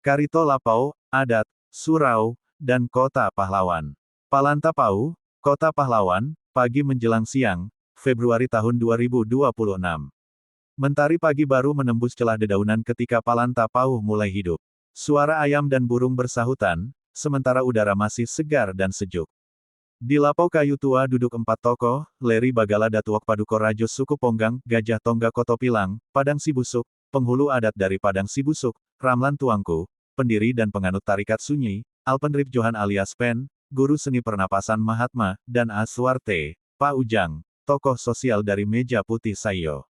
Karito Lapau, Adat, Surau, dan Kota Pahlawan. Palanta Pau, Kota Pahlawan, pagi menjelang siang, Februari tahun 2026. Mentari pagi baru menembus celah dedaunan ketika Palanta Pau mulai hidup. Suara ayam dan burung bersahutan, sementara udara masih segar dan sejuk. Di lapau kayu tua duduk 4 tokoh, Leri Bagala Datuok Paduko Rajo Suku Ponggang, Gajah Tongga Koto Pilang, Padang Sibusuk, penghulu adat dari Padang Sibusuk, Ramlan Tuangku, pendiri dan penganut Tarikat Sunyi, Alpenrip Johan alias Pen, guru seni pernapasan Mahatma, dan Aswarte, Pak Ujang, tokoh sosial dari Meja Putih Sayo.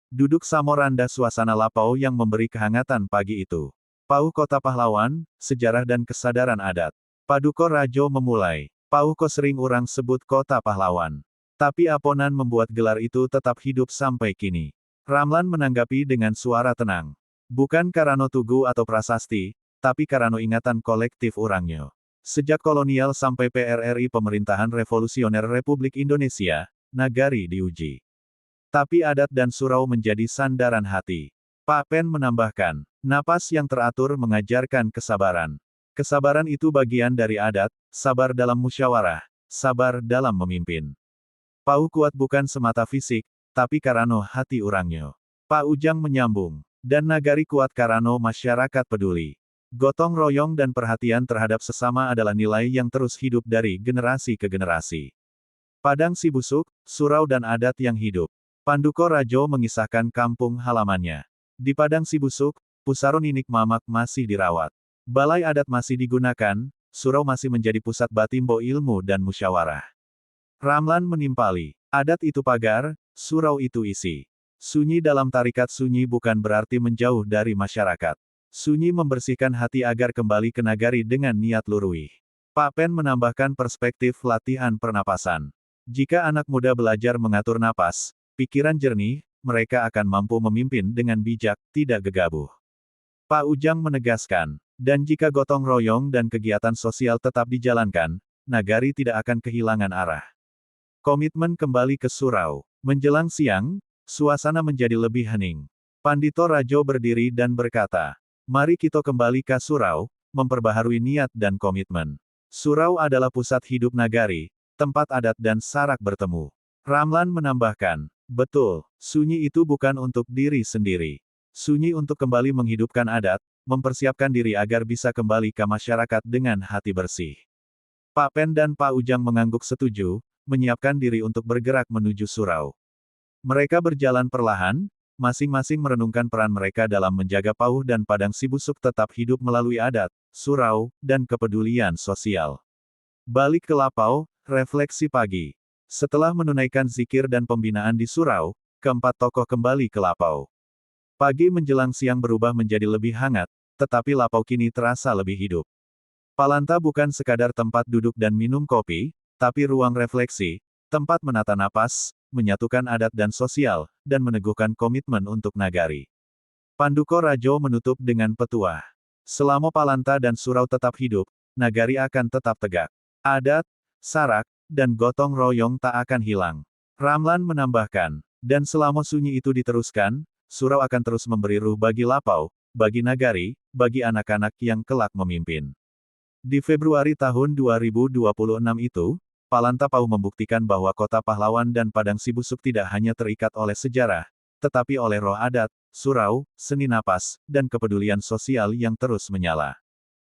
Duduk samoranda suasana lapau yang memberi kehangatan pagi itu. Pau Kota Pahlawan, sejarah dan kesadaran adat. Paduko Rajo memulai. Pauko sering orang sebut Kota Pahlawan. Tapi Aponan membuat gelar itu tetap hidup sampai kini. Ramlan menanggapi dengan suara tenang. Bukan karena tugu atau prasasti, tapi karena ingatan kolektif orangnya. Sejak kolonial sampai PRRI Pemerintahan Revolusioner Republik Indonesia, nagari diuji. Tapi adat dan surau menjadi sandaran hati. Pak Pen menambahkan, napas yang teratur mengajarkan kesabaran. Kesabaran itu bagian dari adat, sabar dalam musyawarah, sabar dalam memimpin. Pau kuat bukan semata fisik, tapi karano hati orangnya. Pak Ujang menyambung, dan nagari kuat karano masyarakat peduli. Gotong royong dan perhatian terhadap sesama adalah nilai yang terus hidup dari generasi ke generasi. Padang Sibusuk, surau dan adat yang hidup. Panduko Rajo mengisahkan kampung halamannya. Di Padang Sibusuk, Pusaro Ninik Mamak masih dirawat. Balai adat masih digunakan, surau masih menjadi pusat batimbo ilmu dan musyawarah. Ramlan menimpali, adat itu pagar, surau itu isi. Sunyi dalam tarikat sunyi bukan berarti menjauh dari masyarakat. Sunyi membersihkan hati agar kembali ke nagari dengan niat luruih. Pak Pen menambahkan perspektif latihan pernapasan. Jika anak muda belajar mengatur napas, pikiran jernih, mereka akan mampu memimpin dengan bijak, tidak gegabah. Pak Ujang menegaskan, dan jika gotong royong dan kegiatan sosial tetap dijalankan, nagari tidak akan kehilangan arah. Komitmen kembali ke surau. Menjelang siang, suasana menjadi lebih hening. Pandito Rajo berdiri dan berkata, mari kita kembali ke surau, memperbaharui niat dan komitmen. Surau adalah pusat hidup nagari, tempat adat dan sarak bertemu. Ramlan menambahkan, betul, sunyi itu bukan untuk diri sendiri. Sunyi untuk kembali menghidupkan adat, mempersiapkan diri agar bisa kembali ke masyarakat dengan hati bersih. Pak Pen dan Pak Ujang mengangguk setuju, menyiapkan diri untuk bergerak menuju surau. Mereka berjalan perlahan, masing-masing merenungkan peran mereka dalam menjaga Pauh dan Padang Sibusuk tetap hidup melalui adat, surau, dan kepedulian sosial. Balik ke lapau, refleksi pagi. Setelah menunaikan zikir dan pembinaan di surau, keempat tokoh kembali ke lapau. Pagi menjelang siang berubah menjadi lebih hangat, tetapi lapau kini terasa lebih hidup. Palanta bukan sekadar tempat duduk dan minum kopi, tapi ruang refleksi, tempat menata napas, menyatukan adat dan sosial, dan meneguhkan komitmen untuk nagari. Panduko Rajo menutup dengan petuah. Selama Palanta dan surau tetap hidup, nagari akan tetap tegak. Adat, sarak, dan gotong royong tak akan hilang. Ramlan menambahkan, dan selama sunyi itu diteruskan, surau akan terus memberi ruh bagi lapau, bagi nagari, bagi anak-anak yang kelak memimpin. Di Februari tahun 2026 itu, Palanta Pau membuktikan bahwa Kota Pahlawan dan Padang Sibusuk tidak hanya terikat oleh sejarah, tetapi oleh roh adat, surau, seni napas, dan kepedulian sosial yang terus menyala.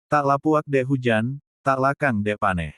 Tak lapuak dek hujan, tak lakang dek paneh.